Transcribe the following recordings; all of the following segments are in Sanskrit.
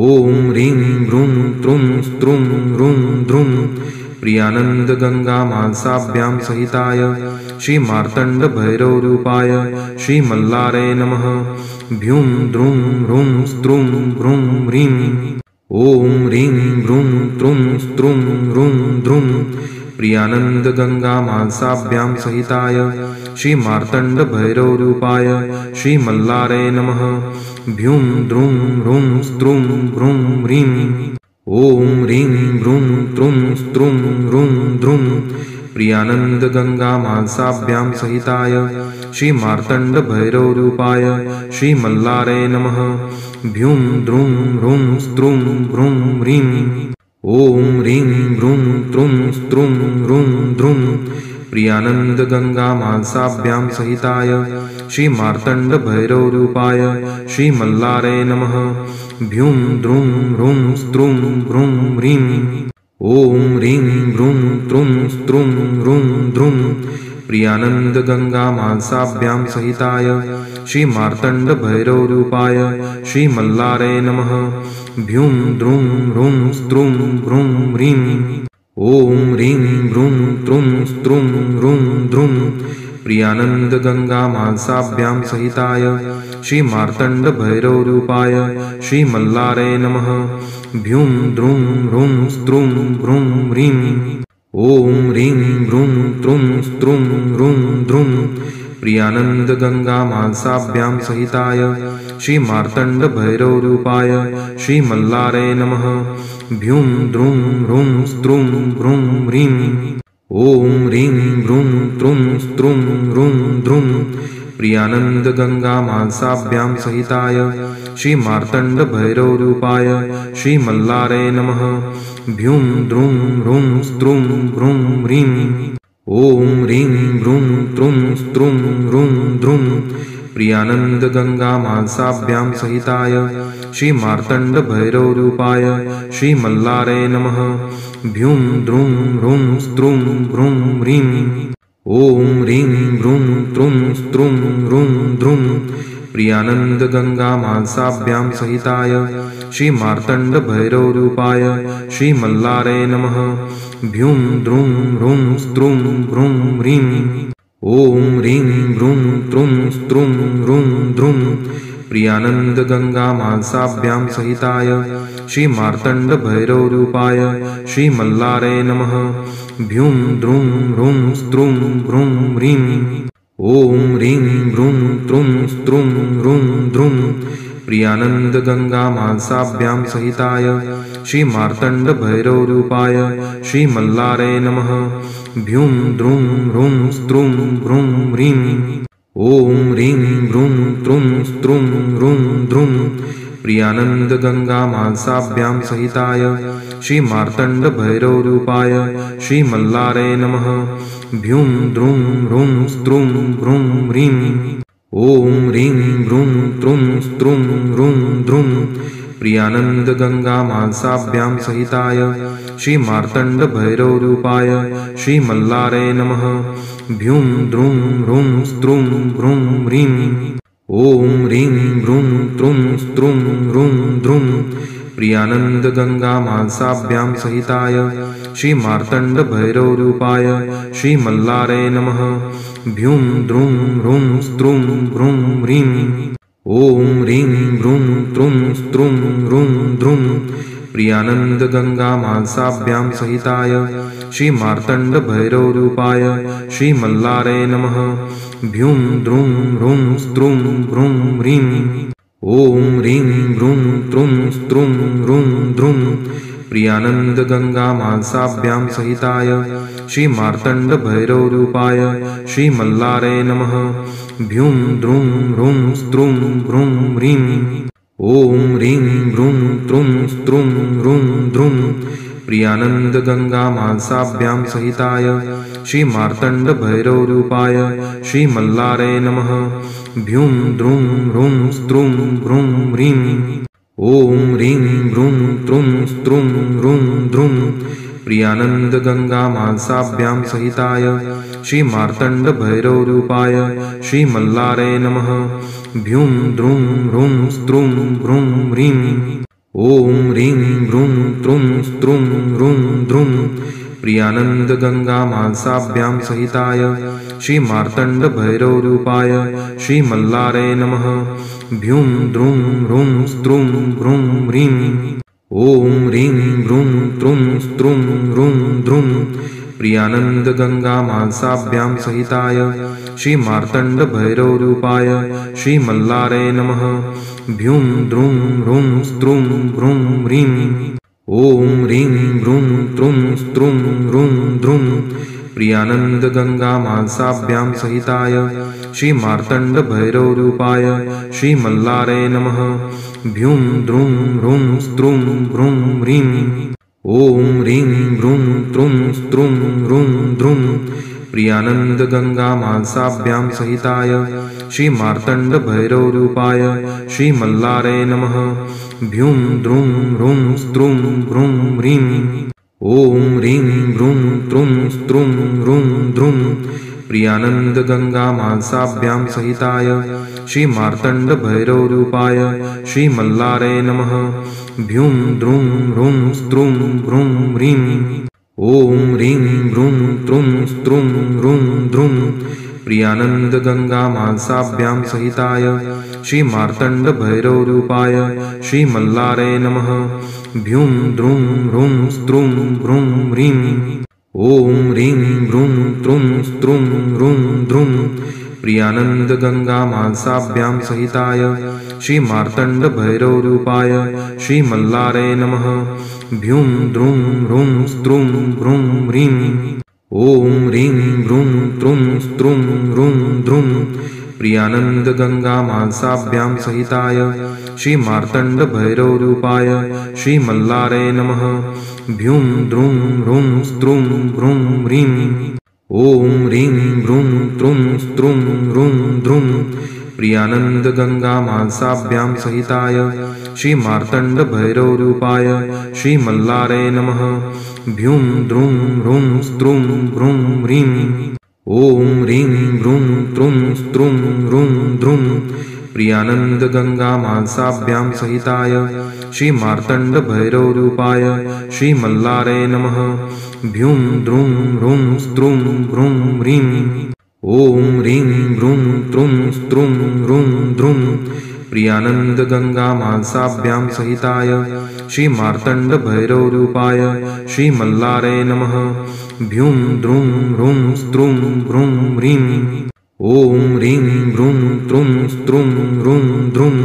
ॐ ह्रीं भ्रूं त्रुं स्त्रुं ह्रूं ध्रुं प्रियानन्दगङ्गामाल्साभ्यां सहिताय श्रीमार्तण्डभैरवरूपाय श्रीमल्लारे नमः। भ्यूं द्रुं ह्रूं स्त्रुं ह्रूं ह्रीं। ॐ ह्रीं भ्रूं त्रुं स्त्रुं ह्रूं ध्रुं प्रियानन्दगङ्गामाल्साभ्यां सहिताय श्रीमार्तण्डभैरवरूपाय श्रीमल्लारे नमः। भ्यूं द्रुं ह्रूं स्त्रुं ह्रूं ह्रीं। ॐ ह्रीं भ्रूं त्रुं स्त्रुं ह्रूं ध्रुं प्रियानन्दगङ्गामाल्साभ्यां सहिताय श्रीमार्तण्डभैरवरूपाय श्रीमल्लारे नमः। भ्यूं द्रुं ह्रूं स्त्रुं ह्रूं ह्रीं। ॐ ह्रीं भ्रूं त्रुं स्त्रुं ह्रूं ध्रुं प्रियानन्दगङ्गामाल्साभ्यां सहिताय श्रीमार्तण्डभैरवरूपाय श्रीमल्लारे नमः। भ्यूं द्रुं ह्रूं स्त्रुं ह्रूं ह्रीं। ॐ ह्रीं भ्रूं त्रुं स्त्रुं ह्रूं ध्रुं प्रियानन्दगङ्गामाल्साभ्यां सहिताय श्रीमार्तण्डभैरवरूपाय श्रीमल्लारे नमः। भ्यूं द्रुं ह्रूं स्त्रुं ह्रूं ह्रीं। ॐ ह्रीं भ्रूं त्रुं स्त्रुं ह्रूं ध्रुं प्रियानन्दगङ्गामाल्साभ्यां सहिताय श्रीमार्तण्डभैरवरूपाय श्रीमल्लारे नमः। भ्यूं द्रुं ह्रूं स्त्रुं ह्रूं ह्रीं। ॐ ह्रीं भ्रूं त्रुं स्त्रुं ह्रूं ध्रुं प्रियानन्दगङ्गामाल्साभ्यां सहिताय श्रीमार्तण्डभैरवरूपाय श्रीमल्लारे नमः। भ्यूं द्रुं ह्रूं स्त्रुं ह्रूं ह्रीं। ॐ ह्रीं भ्रूं त्रुं स्त्रुं ह्रूं ध्रुं प्रियानन्दगङ्गामाल्साभ्यां सहिताय श्रीमार्तण्डभैरवरूपाय श्रीमल्लारे नमः। भ्यूं द्रुं ह्रूं स्त्रुं ह्रूं ह्रीं। ॐ ह्रीं भ्रूं त्रुं स्त्रुं ह्रूं ध्रुं प्रियानन्दगङ्गामाल्साभ्यां सहिताय श्रीमार्तण्डभैरवरूपाय श्रीमल्लारे नमः। भ्यूं द्रुं ह्रूं स्त्रुं ह्रूं ह्रीं। ॐ ह्रीं भ्रूं त्रुं स्त्रुं ह्रूं ध्रुं प्रियानन्दगङ्गामाल्साभ्यां सहिताय श्रीमार्तण्डभैरवरूपाय श्रीमल्लारे नमः। भ्यूं द्रुं ह्रूं स्त्रुं ह्रूं ह्रीं। ॐ ह्रीं भ्रूं त्रुं स्त्रुं ह्रूं ध्रुं प्रियानन्दगङ्गामाल्साभ्यां सहिताय श्रीमार्तण्डभैरवरूपाय श्रीमल्लारे नमः। भ्यूं द्रुं ह्रूं स्त्रुं ह्रूं ह्रीं। ॐ ह्रीं भ्रूं त्रुं स्त्रुं ह्रूं ध्रुं प्रियानन्दगङ्गामाल्साभ्यां सहिताय श्रीमार्तण्डभैरवरूपाय श्रीमल्लारे नमः। भ्यूं द्रुं ह्रूं स्त्रुं ह्रूं ह्रीं। ॐ ह्रीं भ्रूं त्रुं स्त्रुं ह्रूं ध्रुं प्रियानन्दगङ्गामाल्साभ्यां सहिताय श्रीमार्तण्डभैरवरूपाय श्रीमल्लारे नमः। भ्यूं द्रुं ह्रूं स्त्रुं ह्रूं ह्रीं। ॐ ह्रीं भ्रूं त्रुं स्त्रुं ह्रूं ध्रुं प्रियानन्दगङ्गामाल्साभ्यां सहिताय श्रीमार्तण्डभैरवरूपाय श्रीमल्लारे नमः। भ्यूं द्रुं ह्रूं स्त्रुं ह्रूं ह्रीं। ॐ ह्रीं भ्रूं त्रुं स्त्रुं ह्रूं ध्रुं प्रियानन्दगङ्गामाल्साभ्यां सहिताय श्रीमार्तण्डभैरवरूपाय श्रीमल्लारे नमः। भ्यूं द्रुं ह्रूं स्त्रुं ह्रूं ह्रीं। ॐ ह्रीं भ्रूं त्रुं स्त्रुं ह्रूं ध्रुं प्रियानन्दगङ्गामाल्साभ्यां सहिताय श्रीमार्तण्डभैरवरूपाय श्रीमल्लारे नमः। भ्यूं द्रुं ह्रूं स्त्रुं ह्रूं ह्रीं। ॐ ह्रीं भ्रूं त्रुं स्त्रुं ह्रूं ध्रुं प्रियानन्दगङ्गामाल्साभ्यां सहिताय श्रीमार्तण्डभैरवरूपाय श्रीमल्लारे नमः। भ्यूं द्रुं ह्रूं स्त्रुं ह्रूं ह्रीं। ॐ ह्रीं भ्रूं त्रुं स्त्रुं ह्रूं ध्रुं प्रियानन्दगङ्गामाल्साभ्यां सहिताय श्रीमार्तण्डभैरवरूपाय श्रीमल्लारे नमः। भ्यूं द्रुं ह्रूं स्त्रुं ह्रूं ह्रीं। ॐ ह्रीं भ्रूं त्रुं स्त्रुं ह्रूं ध्रुं प्रियानन्दगङ्गामाल्साभ्यां सहिताय श्रीमार्तण्डभैरवरूपाय श्रीमल्लारे नमः। भ्यूं द्रुं ह्रूं स्त्रुं ह्रूं ह्रीं। ॐ ह्रीं भ्रूं त्रुं स्त्रुं ह्रूं ध्रुं प्रियानन्दगङ्गामासाभ्यां सहिताय श्रीमार्तण्डभैरवरूपाय श्रीमल्लारे नमः। भ्यूं द्रुं ह्रूं स्त्रुं ह्रूं ह्रीं ॐ ह्रीं भ्रूं त्रुं स्त्रुं ह्रूं ध्रुं प्रियानन्दगङ्गामासाभ्यां सहिताय श्रीमार्तण्डभैरवरूपाय श्रीमल्लारे नमः। भ्यूं द्रुं ह्रूं स्त्रुं ह्रूं ह्रीं ॐ ह्रीं भ्रूं त्रुं स्त्रुं ह्रूं ध्रुं प्रियानन्दगङ्गामासाभ्यां सहिताय श्रीमार्तण्डभैरवरूपाय श्रीमल्लारे नमः। भ्यूं द्रुं ह्रूं स्त्रुं ह्रूं ह्रीं ॐ ह्रीं भ्रूं त्रुं स्त्रुं ह्रूं ध्रुं प्रियानन्दगङ्गामासाभ्यां सहिताय श्रीमार्तण्डभैरवरूपाय श्रीमल्लारे नमः। भ्यूं द्रुं ह्रूं स्त्रुं ह्रूं ह्रीं ॐ ह्रीं भ्रूं त्रुं स्त्रुं ह्रूं ध्रुं प्रियानन्दगङ्गामासाभ्यां सहिताय श्रीमार्तण्डभैरवरूपाय श्रीमल्लारे नमः। भ्यूं द्रुं ह्रूं स्त्रुं ह्रूं ह्रीं ॐ ह्रीं भ्रूं त्रुं स्त्रुं ह्रूं ध्रुं प्रियानन्दगङ्गामासाभ्यां सहिताय श्रीमार्तण्डभैरवरूपाय श्रीमल्लारे नमः। भ्यूं द्रुं ह्रूं स्त्रुं ह्रूं ह्रीं ॐ ह्रीं भ्रूं त्रुं स्त्रुं ह्रूं ध्रुं प्रियानन्दगङ्गामासाभ्यां सहिताय श्रीमार्तण्डभैरवरूपाय श्रीमल्लारे नमः। भ्यूं द्रुं ह्रूं स्त्रुं ह्रूं ह्रीं ॐ ह्रीं भ्रूं त्रुं स्त्रुं ह्रूं ध्रुं प्रियानन्दगङ्गामासाभ्यां सहिताय श्रीमार्तण्डभैरवरूपाय श्रीमल्लारे नमः। भ्यूं द्रुं ह्रूं स्त्रुं ह्रूं ह्रीं ॐ ह्रीं भ्रूं त्रुं स्त्रुं ह्रूं ध्रुं प्रियानन्दगङ्गामासाभ्यां सहिताय श्रीमार्तण्डभैरवरूपाय श्रीमल्लारे नमः। भ्यूं द्रुं ह्रूं स्त्रुं ह्रूं ह्रीं ॐ ह्रीं भ्रूं त्रुं स्त्रुं ह्रूं ध्रुं प्रियानन्दगङ्गामासाभ्यां सहिताय श्रीमार्तण्डभैरवरूपाय श्रीमल्लारे नमः। भ्यूं द्रुं ह्रूं स्त्रुं ह्रूं ह्रीं ॐ ह्रीं भ्रूं त्रुं स्त्रुं ह्रूं ध्रुं प्रियानन्दगङ्गामासाभ्यां सहिताय श्रीमार्तण्डभैरवरूपाय श्रीमल्लारे नमः। भ्यूं द्रुं ह्रूं स्त्रुं ह्रूं ह्रीं ॐ ह्रीं भ्रूं त्रुं स्त्रुं ह्रूं ध्रुं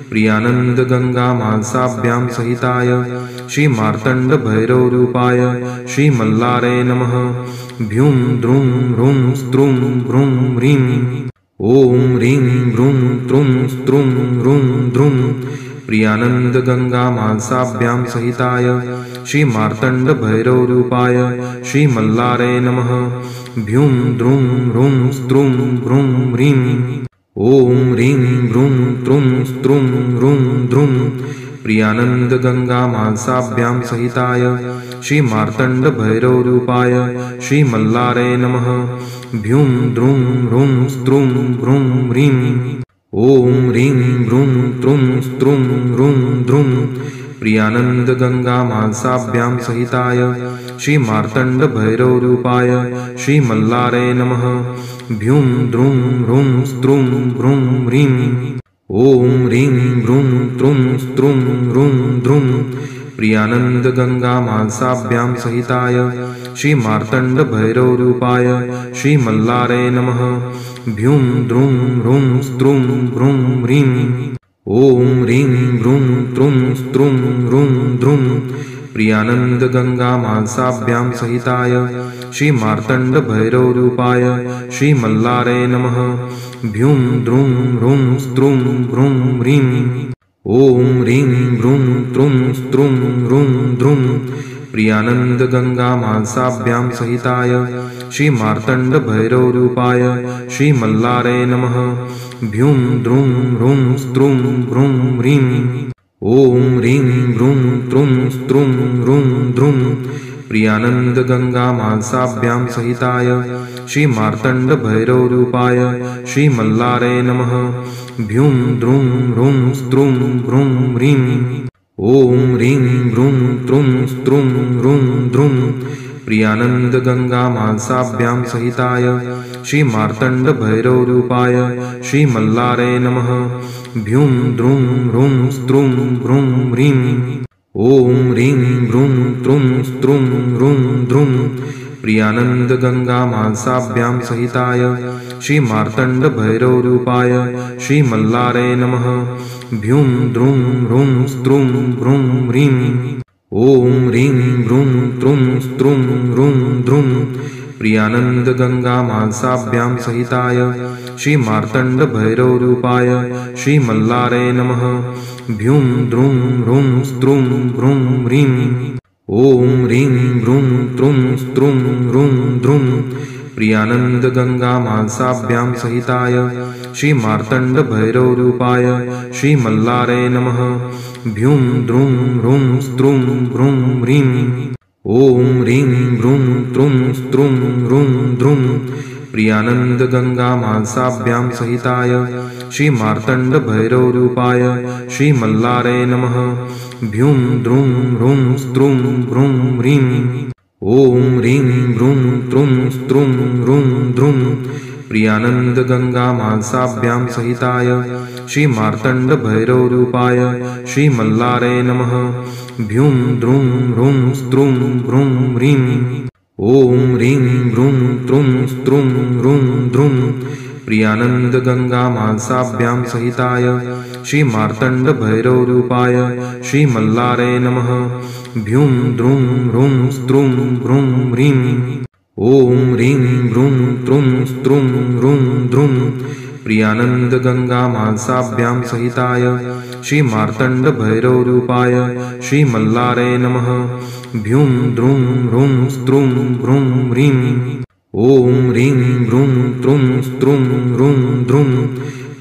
प्रियानन्दगङ्गामासाभ्यां सहिताय श्रीमार्तण्डभैरवरूपाय श्रीमल्लारे नमः। भ्यूं द्रुं ह्रूं स्त्रुं ह्रूं ह्रीं ॐ ह्रीं भ्रूं त्रुं स्त्रुं ह्रूं ध्रुं प्रियानन्दगङ्गामासाभ्यां सहिताय श्रीमार्तण्डभैरवरूपाय श्रीमल्लारे नमः। भ्यूं द्रुं ह्रूं स्त्रुं ह्रूं ह्रीं ॐ ह्रीं भ्रूं त्रुं स्त्रुं ह्रूं ध्रुं प्रियानन्दगङ्गामासाभ्यां सहिताय श्रीमार्तण्डभैरवरूपाय श्रीमल्लारे नमः। भ्यूं द्रुं ह्रूं स्त्रुं ह्रूं ह्रीं ॐ ह्रीं भ्रूं त्रुं स्त्रुं ह्रूं ध्रुं प्रियानन्दगङ्गामासाभ्यां सहिताय श्रीमार्तण्डभैरवरूपाय श्रीमल्लारे नमः। भ्यूं द्रुं ह्रूं स्त्रुं ह्रूं ह्रीं ॐ ह्रीं भ्रूं त्रुं स्त्रुं ह्रूं ध्रुं प्रियानन्दगङ्गामासाभ्यां सहिताय श्रीमार्तण्डभैरवरूपाय श्रीमल्लारे नमः। भ्यूं द्रुं ह्रूं स्त्रुं ह्रूं ह्रीं ॐ ह्रीं भ्रूं त्रुं स्त्रुं ह्रूं ध्रुं प्रियानन्दगङ्गामासाभ्यां सहिताय श्रीमार्तण्डभैरवरूपाय श्रीमल्लारे नमः। भ्यूं द्रुं ह्रूं स्त्रुं ह्रूं ह्रीं ॐ ह्रीं भ्रूं त्रुं स्त्रुं ह्रूं ध्रुं प्रियानन्दगङ्गामासाभ्यां सहिताय श्रीमार्तण्डभैरवरूपाय श्रीमल्लारे नमः। भ्यूं द्रुं ह्रूं स्त्रुं ह्रूं ह्रीं ॐ ह्रीं भ्रूं त्रुं स्त्रुं ह्रूं ध्रुं प्रियानन्दगङ्गामासाभ्यां सहिताय श्रीमार्तण्डभैरवरूपाय श्रीमल्लारे नमः। भ्यूं द्रुं ह्रूं स्त्रुं ह्रूं ह्रीं ॐ ह्रीं भ्रूं त्रुं स्त्रुं ह्रूं ध्रुं प्रियानन्दगङ्गामानसाभ्यां सहिताय श्रीमार्तण्डभैरवरूपाय श्रीमल्लारे नमः। भ्यूं द्रुं ह्रूं स्त्रुं भ्रूं ह्रीं ॐ ह्रीं भ्रूं त्रुं स्त्रुं ह्रूं ध्रुं प्रियानन्दगङ्गामानसाभ्यां सहिताय श्रीमार्तण्डभैरवरूपाय श्रीमल्लारे नमः। भ्यूं द्रुं ह्रूं स्त्रुं भ्रूं ह्रीं ॐ ह्रीं भ्रूं त्रुं स्त्रुं ह्रूं ध्रुं प्रियानन्दगङ्गामानसाभ्यां सहिताय श्रीमार्तण्डभैरवरूपाय श्रीमल्लारे नमः। भ्यूं द्रुं ह्रूं स्त्रुं भ्रूं ह्रीं ॐ ह्रीं भ्रूं त्रुं स्त्रुं ह्रूं ध्रुं प्रियानन्दगङ्गामानसाभ्यां सहिताय श्रीमार्तण्डभैरवरूपाय श्रीमल्लारे नमः। भ्यूं द्रुं ह्रूं स्त्रुं भ्रूं ह्रीं ॐ ह्रीं भ्रूं त्रुं स्त्रुं ह्रूं ध्रुं प्रियानन्दगङ्गामानसाभ्यां सहिताय श्रीमार्तण्डभैरवरूपाय श्रीमल्लारे नमः। भ्यूं द्रुं ह्रूं स्त्रुं भ्रूं ह्रीं ॐ ह्रीं भ्रूं त्रुं स्त्रुं ह्रूं ध्रुं प्रियानन्दगङ्गामानसाभ्यां सहिताय श्रीमार्तण्डभैरवरूपाय श्रीमल्लारे नमः। भ्यूं द्रुं ह्रूं स्त्रुं भ्रूं ह्रीं ॐ ह्रीं भ्रूं त्रुं स्त्रुं ह्रूं ध्रुं प्रियानन्दगङ्गामानसाभ्यां सहिताय श्रीमार्तण्डभैरवरूपाय श्रीमल्लारे नमः। भ्यूं द्रुं ह्रूं स्त्रुं भ्रूं ह्रीं ॐ ह्रीं भ्रूं त्रुं स्त्रुं ह्रूं ध्रुं प्रियानन्दगङ्गामानसाभ्यां सहिताय श्रीमार्तण्डभैरवरूपाय श्रीमल्लारे नमः। भ्यूं द्रुं ह्रूं स्त्रुं भ्रूं ह्रीं ॐ ह्रीं भ्रूं त्रुं स्त्रुं ह्रूं ध्रुं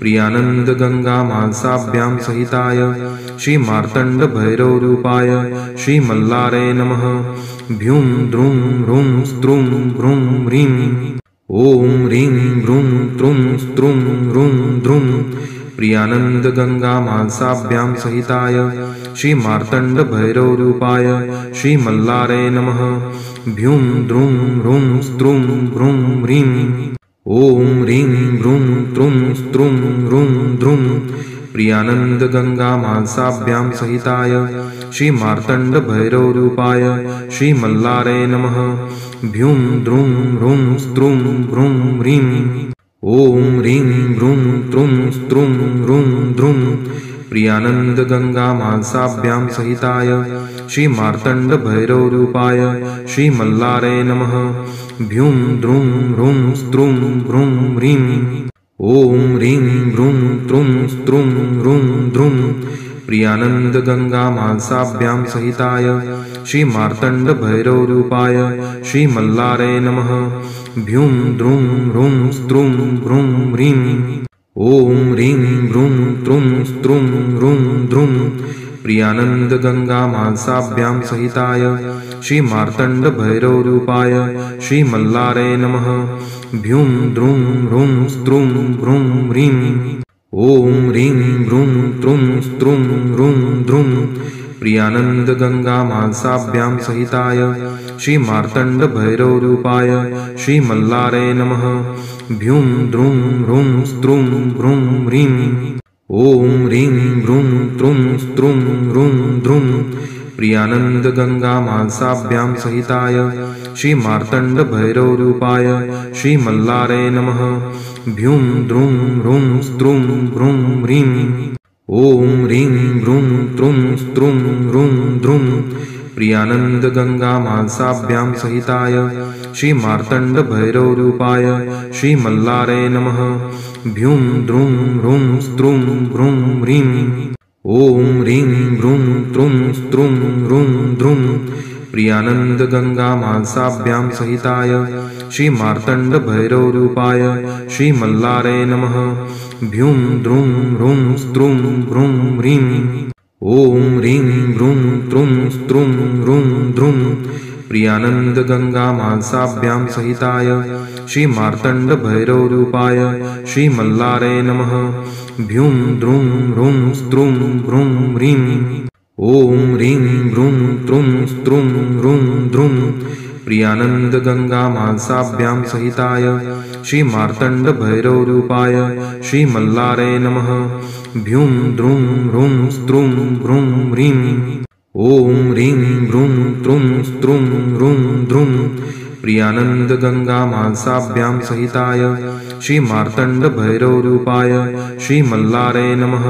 प्रियानन्दगङ्गामानसाभ्यां सहिताय श्रीमार्तण्डभैरवरूपाय श्रीमल्लारे नमः। भ्यूं द्रुं ह्रूं स्त्रुं भ्रूं ह्रीं ॐ ह्रीं भ्रूं त्रुं स्त्रुं ह्रूं ध्रुं प्रियानन्दगङ्गामानसाभ्यां सहिताय श्रीमार्तण्डभैरवरूपाय श्रीमल्लारे नमः। भ्यूं द्रुं ह्रूं स्त्रुं भ्रूं ह्रीं ॐ ह्रीं भ्रूं त्रुं स्त्रुं ह्रूं ध्रुं प्रियानन्दगङ्गामानसाभ्यां सहिताय श्रीमार्तण्डभैरवरूपाय श्रीमल्लारे नमः। भ्यूं द्रुं ह्रूं स्त्रुं भ्रूं ह्रीं ॐ ह्रीं भ्रूं त्रुं स्त्रुं ह्रूं ध्रुं प्रियानन्दगङ्गामानसाभ्यां सहिताय श्रीमार्तण्डभैरवरूपाय श्रीमल्लारे नमः। भ्यूं द्रुं ह्रूं स्त्रुं भ्रूं ह्रीं ॐ ह्रीं भ्रूं त्रुं स्त्रुं ह्रूं ध्रुं प्रियानन्दगङ्गामानसाभ्यां सहिताय श्रीमार्तण्डभैरवरूपाय श्रीमल्लारे नमः। भ्यूं द्रुं ह्रूं स्त्रुं भ्रूं ह्रीं ॐ ह्रीं भ्रूं त्रुं स्त्रुं ह्रूं ध्रुं प्रियानन्दगङ्गामानसाभ्यां सहिताय श्रीमार्तण्डभैरवरूपाय श्रीमल्लारे नमः। भ्यूं द्रुं ह्रूं स्त्रुं भ्रूं ह्रीं ॐ ह्रीं भ्रूं त्रुं स्त्रुं ह्रूं ध्रुं प्रियानन्दगङ्गामानसाभ्यां सहिताय श्रीमार्तण्डभैरवरूपाय श्रीमल्लारे नमः। भ्यूं द्रुं ह्रूं स्त्रुं भ्रूं ह्रीं ॐ ह्रीं भ्रूं त्रुं स्त्रुं ह्रूं ध्रुं प्रियानन्दगङ्गामानसाभ्यां सहिताय श्रीमार्तण्डभैरवरूपाय श्रीमल्लारे नमः। भ्यूं द्रुं ह्रूं स्त्रुं भ्रूं ह्रीं ॐ ह्रीं भ्रूं त्रुं स्त्रुं ह्रूं ध्रुं प्रियानन्दगङ्गामानसाभ्यां सहिताय श्रीमार्तण्डभैरवरूपाय श्रीमल्लारे नमः। भ्यूं द्रुं ह्रूं स्त्रुं भ्रूं ह्रीं ॐ ह्रीं भ्रूं त्रुं स्त्रुं ह्रूं ध्रुं प्रियानन्दगङ्गामानसाभ्यां सहिताय श्रीमार्तण्डभैरवरूपाय श्रीमल्लारे नमः। भ्यूं द्रुं ह्रूं स्त्रुं भ्रूं ह्रीं ॐ ह्रीं भ्रूं त्रुं स्त्रुं ह्रूं ध्रुं प्रियानन्दगङ्गामानसाभ्यां सहिताय श्रीमार्तण्डभैरवरूपाय श्रीमल्लारे नमः। भ्यूं द्रुं ह्रूं स्त्रुं भ्रूं ह्रीं ॐ ह्रीं भ्रूं त्रुं स्त्रुं ह्रूं ध्रुं प्रियानन्दगङ्गामासाभ्यां सहिताय श्रीमार्तण्डभैरवरूपाय श्रीमल्लारे नमः। भ्यूं द्रुं ह्रूं स्त्रुं ह्रूं ह्रीं ॐ ह्रीं भ्रूं त्रुं स्त्रुं ह्रूं ध्रुं प्रियानन्दगङ्गामासाभ्यां सहिताय श्रीमार्तण्डभैरवरूपाय श्रीमल्लारे नमः।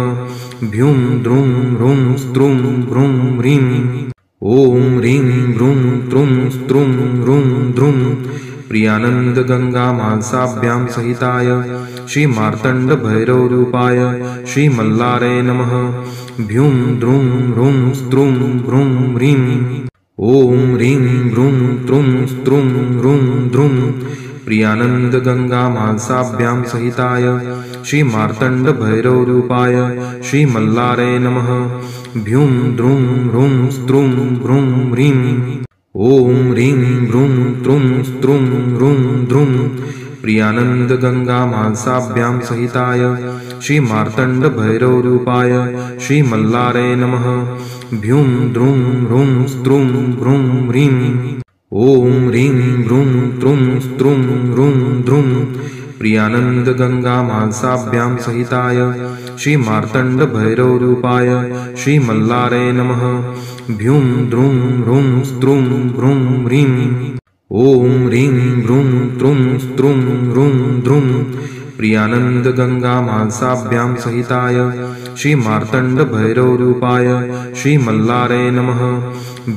भ्यूं द्रुं ह्रूं स्त्रुं ह्रूं ह्रीं ॐ ह्रीं भ्रूं त्रुं स्त्रुं ह्रूं ध्रुं प्रियानन्दगङ्गामासाभ्यां सहिताय श्रीमार्तण्डभैरवरूपाय श्रीमल्लारे नमः। भ्यूं द्रुं ह्रूं स्त्रुं ह्रूं ह्रीं ॐ ह्रीं भ्रूं त्रुं स्त्रुं ह्रूं ध्रुं प्रियानन्दगङ्गामासाभ्यां सहिताय श्रीमार्तण्डभैरवरूपाय श्रीमल्लारे नमः। भ्यूं द्रुं ह्रूं स्त्रुं ह्रूं ह्रीं ॐ ह्रीं भ्रूं त्रुं स्त्रुं ह्रूं ध्रुं प्रियानन्दगङ्गामासाभ्यां सहिताय श्रीमार्तण्डभैरवरूपाय श्रीमल्लारे नमः। भ्यूं द्रुं ह्रूं स्त्रुं ह्रूं ह्रीं ॐ ह्रीं भ्रूं त्रुं स्त्रुं ह्रूं ध्रुं प्रियानन्दगङ्गामासाभ्यां सहिताय श्रीमार्तण्डभैरवरूपाय श्रीमल्लारे नमः। भ्यूं द्रुं ह्रूं स्त्रुं ह्रूं ह्रीं ॐ ह्रीं भ्रूं त्रुं स्त्रुं ह्रूं ध्रुं प्रियानन्दगङ्गामासाभ्यां सहिताय श्रीमार्तण्डभैरवरूपाय श्रीमल्लारे नमः।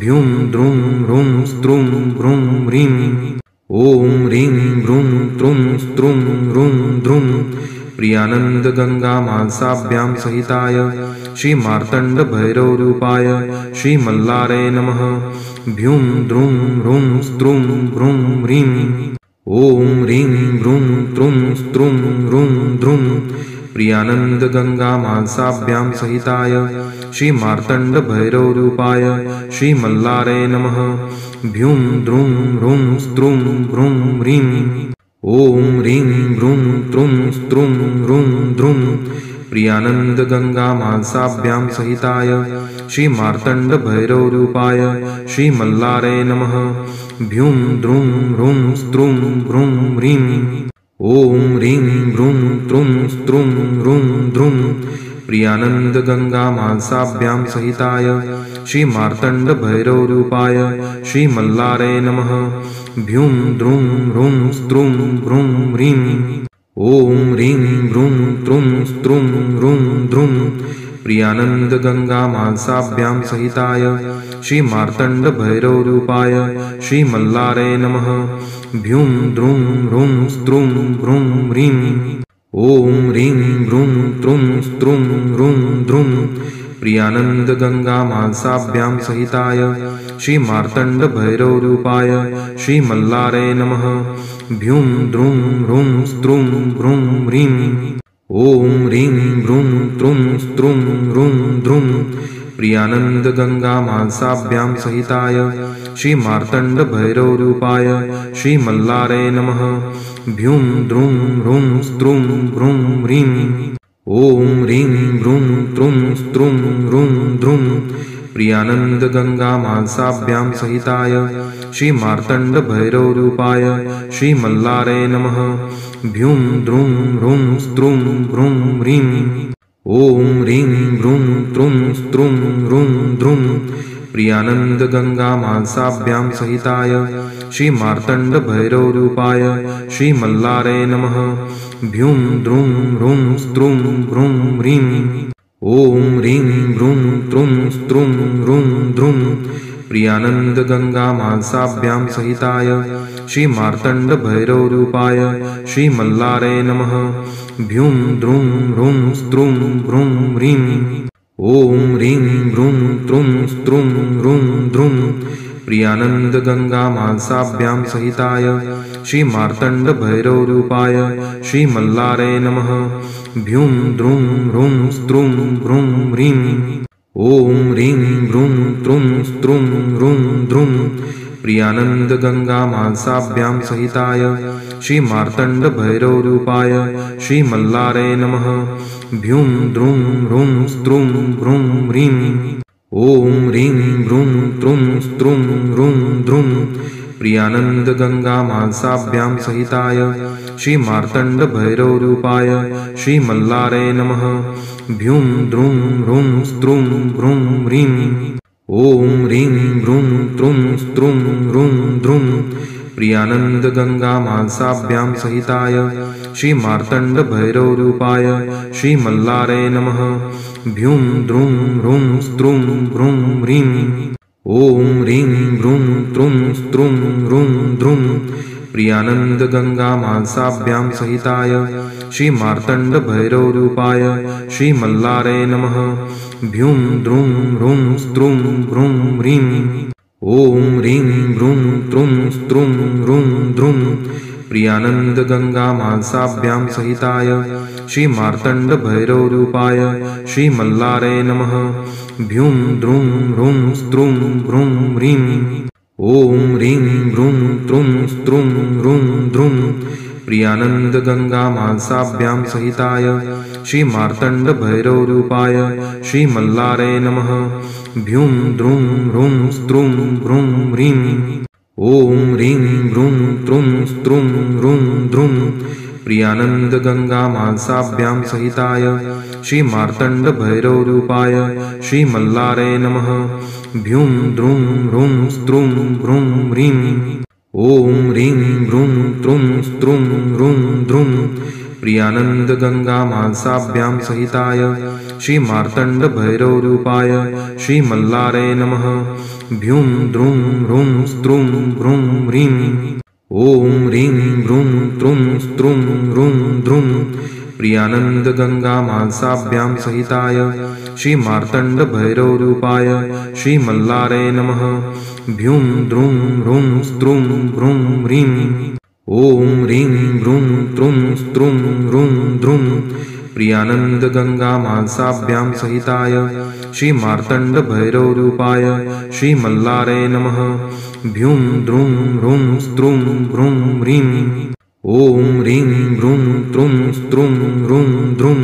भ्यूं द्रुं ह्रूं स्त्रुं ह्रूं ह्रीं ॐ ह्रीं भ्रूं त्रुं स्त्रुं ह्रूं ध्रुं प्रियानन्दगङ्गामासाभ्यां सहिताय श्रीमार्तण्डभैरवरूपाय श्रीमल्लारे नमः। भ्यूं द्रुं ह्रूं स्त्रुं ह्रूं ह्रीं ॐ ह्रीं भ्रूं त्रुं स्त्रुं ह्रूं ध्रुं प्रियानन्दगङ्गामासाभ्यां सहिताय श्रीमार्तण्डभैरवरूपाय श्रीमल्लारे नमः। भ्यूं द्रुं ह्रूं स्त्रुं ह्रूं ह्रीं ॐ ह्रीं भ्रूं त्रुं स्त्रुं ह्रूं ध्रुं प्रियानन्दगङ्गामासाभ्यां सहिताय श्रीमार्तण्डभैरवरूपाय श्रीमल्लारे नमः। भ्यूं द्रुं ह्रूं स्त्रुं ह्रूं ह्रीं ॐ ह्रीं भ्रूं त्रुं स्त्रुं ह्रूं ध्रुं प्रियानन्दगङ्गामासाभ्यां सहिताय श्रीमार्तण्डभैरवरूपाय श्रीमल्लारे नमः। भ्यूं द्रुं ह्रूं स्त्रुं ह्रूं ह्रीं ॐ ह्रीं भ्रूं त्रुं स्त्रुं ह्रूं ध्रुं प्रियानन्दगङ्गामासाभ्यां सहिताय श्रीमार्तण्डभैरवरूपाय श्रीमल्लारे नमः। भ्यूं द्रुं ह्रूं स्त्रुं ह्रूं ह्रीं ॐ ह्रीं भ्रूं त्रुं स्त्रुं ह्रूं ध्रुं प्रियानन्दगङ्गामासाभ्यां सहिताय श्रीमार्तण्डभैरवरूपाय श्रीमल्लारे नमः। भ्यूं द्रुं ह्रूं स्त्रुं ह्रूं ह्रीं ॐ ह्रीं भ्रूं त्रुं स्त्रुं ह्रूं ध्रुं प्रियानन्दगङ्गामासाभ्यां सहिताय श्रीमार्तण्डभैरवरूपाय श्रीमल्लारे नमः। भ्यूं द्रुं ह्रूं स्त्रुं ह्रूं ह्रीं ॐ ह्रीं भ्रूं त्रुं स्त्रुं ह्रूं ध्रुं प्रियानन्दगङ्गामासाभ्यां सहिताय श्रीमार्तण्डभैरवरूपाय श्रीमल्लारे नमः। भ्यूं द्रुं ह्रूं स्त्रुं ह्रूं ह्रीं ॐ ह्रीं भ्रूं त्रुं स्त्रुं ह्रूं ध्रुं प्रियानन्दगङ्गामासाभ्यां सहिताय श्रीमार्तण्डभैरवरूपाय श्रीमल्लारे नमः। भ्यूं द्रुं ह्रूं स्त्रुं ह्रूं ह्रीं ॐ ह्रीं भ्रूं त्रुं स्त्रुं ह्रूं ध्रुं प्रियानन्दगङ्गामासाभ्यां सहिताय श्रीमार्तण्डभैरवरूपाय श्रीमल्लारे नमः। भ्यूं द्रुं ह्रूं स्त्रुं ह्रूं ह्रीं ॐ ह्रीं भ्रूं त्रुं स्त्रुं ह्रूं ध्रुं प्रियानन्दगङ्गामासाभ्यां सहिताय श्रीमार्तण्डभैरवरूपाय श्रीमल्लारे नमः। भ्यूं द्रुं ह्रूं स्त्रुं ह्रूं ह्रीं ॐ ह्रीं भ्रूं त्रुं स्त्रुं ह्रूं ध्रुं प्रियानन्दगङ्गामासाभ्यां सहिताय श्रीमार्तण्डभैरवरूपाय श्रीमल्लारे नमः। भ्यूं द्रुं ह्रूं स्त्रुं ह्रूं ह्रीं ॐ ह्रीं भ्रूं त्रुं स्त्रुं ह्रूं ध्रुं प्रियानन्दगङ्गामानसाभ्यां सहिताय श्रीमार्तण्डभैरवरूपाय श्रीमल्लारे नमः। भ्यूं द्रुं ह्रूं स्त्रुं ह्रूं ह्रीं ॐ ह्रीं भ्रूं त्रुं स्त्रुं ह्रूं ध्रुं प्रियानन्दगङ्गामानसाभ्यां सहिताय श्रीमार्तण्डभैरवरूपाय श्रीमल्लारे नमः। भ्यूं द्रुं ह्रूं स्त्रुं ह्रूं ह्रीं ॐ ह्रीं भ्रूं त्रुं स्त्रुं ह्रूं ध्रुं प्रियानन्दगङ्गामानसाभ्यां सहिताय श्रीमार्तण्डभैरवरूपाय श्रीमल्लारे नमः। भ्यूं द्रुं ह्रूं स्त्रुं ह्रूं ह्रीं ॐ ह्रीं भ्रूं त्रुं स्त्रुं ह्रूं ध्रुं प्रियानन्दगङ्गामानसाभ्यां सहिताय श्रीमार्तण्डभैरवरूपाय श्रीमल्लारे नमः। भ्यूं द्रुं ह्रूं स्त्रुं ह्रूं ह्रीं ॐ ह्रीं भ्रूं त्रुं स्त्रुं ह्रूं ध्रुं प्रियानन्दगङ्गामानसाभ्यां सहिताय श्रीमार्तण्डभैरवरूपाय श्रीमल्लारे नमः। भ्यूं द्रुं ह्रूं स्त्रुं ह्रूं ह्रीं ॐ ह्रीं भ्रूं त्रुं स्त्रुं ह्रूं ध्रुं प्रियानन्दगङ्गामानसाभ्यां सहिताय श्रीमार्तण्डभैरवरूपाय श्रीमल्लारे नमः। भ्यूं द्रुं ह्रूं स्त्रुं ह्रूं ह्रीं ॐ ह्रीं भ्रूं त्रुं स्त्रुं ह्रूं ध्रुं प्रियानन्दगङ्गामानसाभ्यां सहिताय श्रीमार्तण्डभैरवरूपाय श्रीमल्लारे नमः। भ्यूं द्रुं ह्रूं स्त्रुं ह्रूं ह्रीं ॐ ह्रीं भ्रूं त्रुं स्त्रुं ह्रूं ध्रुं प्रियानन्दगङ्गामानसाभ्यां सहिताय श्रीमार्तण्डभैरवरूपाय श्रीमल्लारे नमः। भ्यूं द्रुं ह्रूं स्त्रुं ह्रूं ह्रीं ॐ ह्रीं भ्रूं त्रुं स्त्रुं ह्रूं ध्रुं प्रियानन्दगङ्गामानसाभ्यां सहिताय श्रीमार्तण्डभैरवरूपाय श्रीमल्लारे नमः। भ्यूं द्रुं ह्रूं स्त्रुं ह्रूं ह्रीं ॐ ह्रीं भ्रूं त्रुं स्त्रुं ह्रूं ध्रुं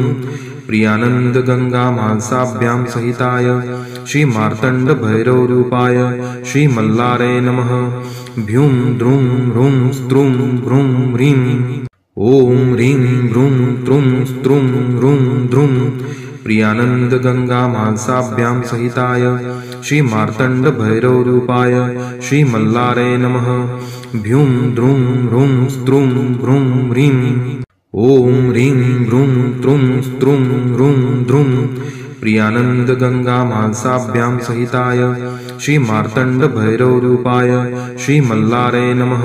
प्रियानन्दगङ्गामानसाभ्यां सहिताय श्रीमार्तण्डभैरवरूपाय श्रीमल्लारे नमः। भ्यूं द्रुं ह्रूं स्त्रुं ह्रूं ह्रीं ॐ ह्रीं भ्रूं त्रुं स्त्रुं ह्रूं ध्रुं प्रियानन्दगङ्गामानसाभ्यां सहिताय श्रीमार्तण्डभैरवरूपाय श्रीमल्लारे नमः। भ्यूं द्रुं ह्रूं स्त्रुं ह्रूं ह्रीं ॐ ह्रीं भ्रूं त्रुं स्त्रुं ह्रूं ध्रुं प्रियानन्दगङ्गामानसाभ्यां सहिताय श्रीमार्तण्डभैरवरूपाय श्रीमल्लारे नमः।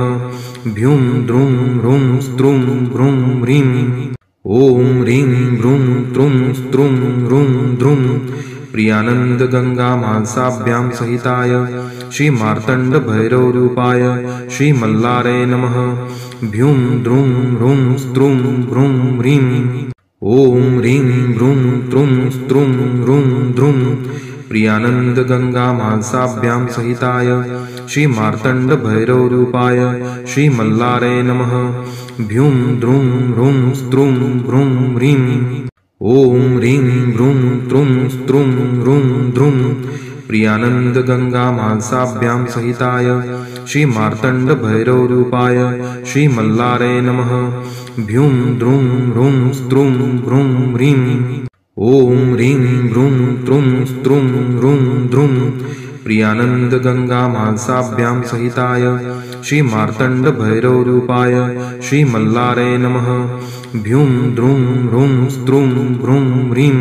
भ्यूं द्रुं ह्रूं स्त्रुं ह्रूं ह्रीं ॐ ह्रीं भ्रूं त्रुं स्त्रुं ह्रूं ध्रुं प्रियानन्दगङ्गामानसाभ्यां सहिताय श्रीमार्तण्डभैरवरूपाय श्रीमल्लारे नमः। भ्यूं द्रुं ह्रूं स्त्रुं ह्रूं ह्रीं ॐ ह्रीं भ्रूं त्रुं स्त्रुं ह्रूं ध्रुं प्रियानन्दगङ्गामानसाभ्यां सहिताय श्रीमार्तण्डभैरवरूपाय श्रीमल्लारे नमः। भ्यूं द्रुं ह्रूं स्त्रुं ह्रूं ह्रीं ॐ ह्रीं भ्रूं त्रुं स्त्रुं ह्रूं ध्रुं प्रियानन्दगङ्गामानसाभ्यां सहिताय श्रीमार्तण्डभैरवरूपाय श्रीमल्लारे नमः। भ्यूं द्रुं ह्रूं स्त्रुं ह्रूं ह्रीं ॐ ह्रीं भ्रूं त्रुं स्त्रुं ह्रूं ध्रुं प्रियानन्दगङ्गामानसाभ्यां सहिताय श्रीमार्तण्डभैरवरूपाय श्रीमल्लारे नमः। भ्यूं द्रुं ह्रूं स्त्रुं ह्रूं ह्रीं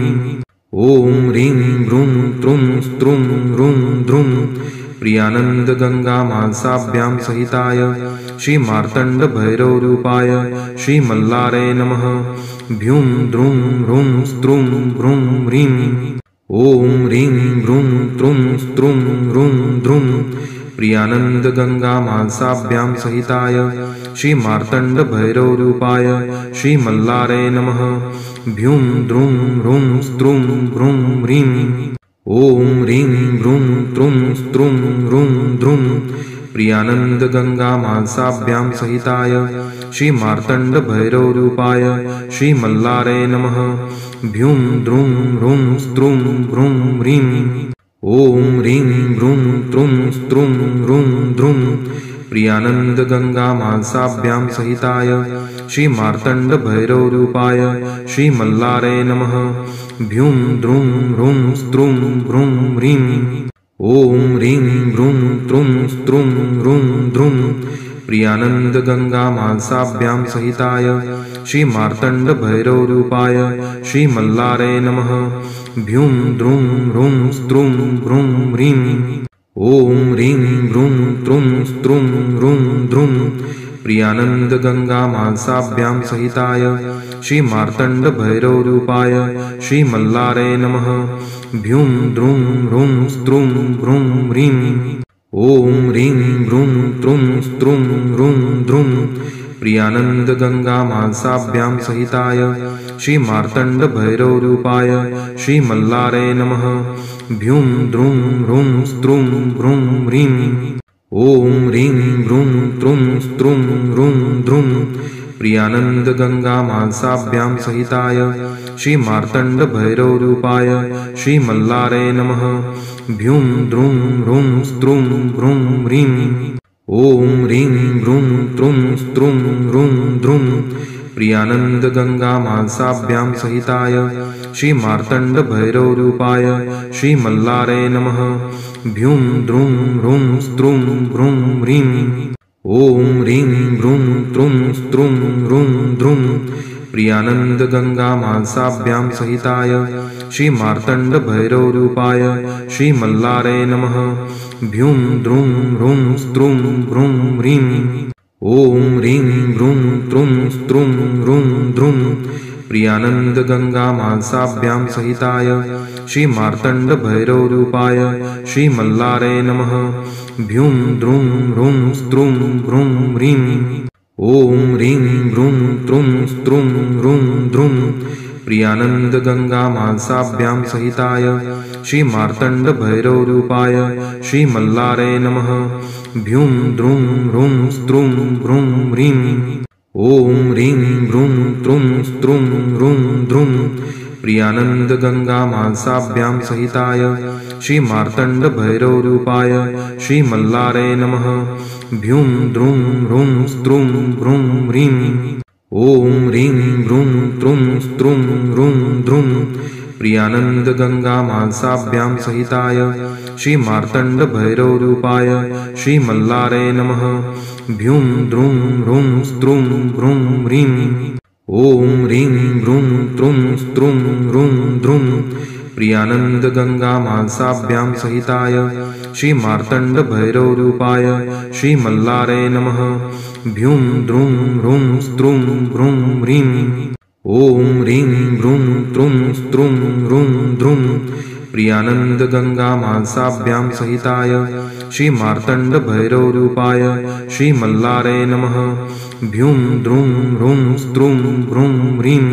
ॐ ह्रीं भ्रूं त्रुं स्त्रुं ह्रूं ध्रुं प्रियानन्दगङ्गामानसाभ्यां सहिताय श्रीमार्तण्डभैरवरूपाय श्रीमल्लारे नमः। भ्यूं द्रुं ह्रूं स्त्रुं ह्रूं ह्रीं ॐ ह्रीं भ्रूं त्रुं स्त्रुं ह्रूं ध्रुं प्रियानन्दगङ्गामानसाभ्यां सहिताय श्रीमार्तण्डभैरवरूपाय श्रीमल्लारे नमः। भ्यूं द्रुं ह्रूं स्त्रुं ह्रूं ह्रीं ॐ ह्रीं भ्रूं त्रुं स्त्रुं ह्रूं ध्रुं प्रियानन्दगङ्गामानसाभ्यां सहिताय श्रीमार्तण्डभैरवरूपाय श्रीमल्लारे नमः। भ्यूं द्रुं ह्रूं स्त्रुं ह्रूं ह्रीं ॐ ह्रीं भ्रूं त्रुं स्त्रुं ह्रूं ध्रुं प्रियानन्दगङ्गामासाभ्यां सहिताय श्रीमार्तण्डभैरवरूपाय श्रीमल्लारे नमः। भ्यूं द्रुं ह्रूं स्त्रुं ह्रूं ह्रीं ॐ ह्रीं भ्रूं त्रुं स्त्रुं ह्रूं ध्रुं प्रियानन्दगङ्गामासाभ्यां सहिताय श्रीमार्तण्डभैरवरूपाय श्रीमल्लारे नमः। भ्यूं द्रुं ह्रूं स्त्रुं ह्रूं ह्रीं ॐ ह्रीं भ्रूं त्रुं स्त्रुं ह्रूं ध्रुं प्रियानन्दगङ्गामासाभ्यां सहिताय श्रीमार्तण्डभैरवरूपाय श्रीमल्लारे नमः। भ्यूं द्रुं ह्रूं स्त्रुं ह्रूं ह्रीं ॐ ह्रीं भ्रूं त्रुं स्त्रुं ह्रूं ध्रुं प्रियानन्दगङ्गामासाभ्यां सहिताय श्रीमार्तण्डभैरवरूपाय श्रीमल्लारे नमः। भ्यूं द्रुं ह्रूं स्त्रुं ह्रूं ह्रीं ॐ ह्रीं भ्रूं त्रुं स्त्रुं ह्रूं ध्रुं प्रियानन्दगङ्गामासाभ्यां सहिताय श्रीमार्तण्डभैरवरूपाय श्रीमल्लारे नमः। भ्यूं द्रुं ह्रूं स्त्रुं ह्रूं ह्रीं ॐ ह्रीं भ्रूं त्रुं स्त्रुं ह्रूं ध्रुं प्रियानन्दगङ्गामासाभ्यां सहिताय श्रीमार्तण्डभैरवरूपाय श्रीमल्लारे नमः। भ्यूं द्रुं ह्रूं स्त्रुं ह्रूं ह्रीं ॐ ह्रीं भ्रूं त्रुं स्त्रुं ह्रूं ध्रुं प्रियानन्दगङ्गामासाभ्यां सहिताय श्रीमार्तण्डभैरवरूपाय श्रीमल्लारे नमः। भ्यूं द्रुं ह्रूं स्त्रुं ह्रूं ह्रीं ॐ ह्रीं भ्रूं त्रुं स्त्रुं ह्रूं ध्रुं प्रियानन्दगङ्गामासाभ्यां सहिताय श्रीमार्तण्डभैरवरूपाय श्रीमल्लारे नमः। भ्यूं द्रुं ह्रूं स्त्रुं ह्रूं ह्रीं ॐ ह्रीं भ्रूं त्रुं स्त्रुं ह्रूं ध्रुं प्रियानन्दगङ्गामासाभ्यां सहिताय श्रीमार्तण्डभैरवरूपाय श्रीमल्लारे नमः। भ्यूं द्रुं ह्रूं स्त्रुं ह्रूं ह्रीं ॐ ह्रीं भ्रूं त्रुं स्त्रुं ह्रूं ध्रुं प्रियानन्दगङ्गामासाभ्यां सहिताय श्रीमार्तण्डभैरवरूपाय श्रीमल्लारे नमः। भ्यूं द्रुं ह्रूं स्त्रुं ह्रूं ह्रीं ॐ ह्रीं भ्रूं त्रुं स्त्रुं ह्रूं ध्रुं प्रियानन्दगङ्गामासाभ्यां सहिताय श्रीमार्तण्डभैरवरूपाय श्रीमल्लारे नमः। भ्यूं द्रुं ह्रूं स्त्रुं ह्रूं ह्रीं ॐ ह्रीं भ्रूं त्रुं स्त्रुं ह्रूं ध्रुं प्रियानन्दगङ्गामासाभ्यां सहिताय श्रीमार्तण्डभैरवरूपाय श्रीमल्लारे नमः। भ्यूं द्रुं ह्रूं स्त्रुं ह्रूं ह्रीं ॐ ह्रीं भ्रूं त्रुं स्त्रुं ह्रूं ध्रुं प्रियानन्दगङ्गामासाभ्यां सहिताय श्रीमार्तण्डभैरवरूपाय श्रीमल्लारे नमः। भ्यूं द्रुं ह्रूं स्त्रुं ह्रूं ह्रीं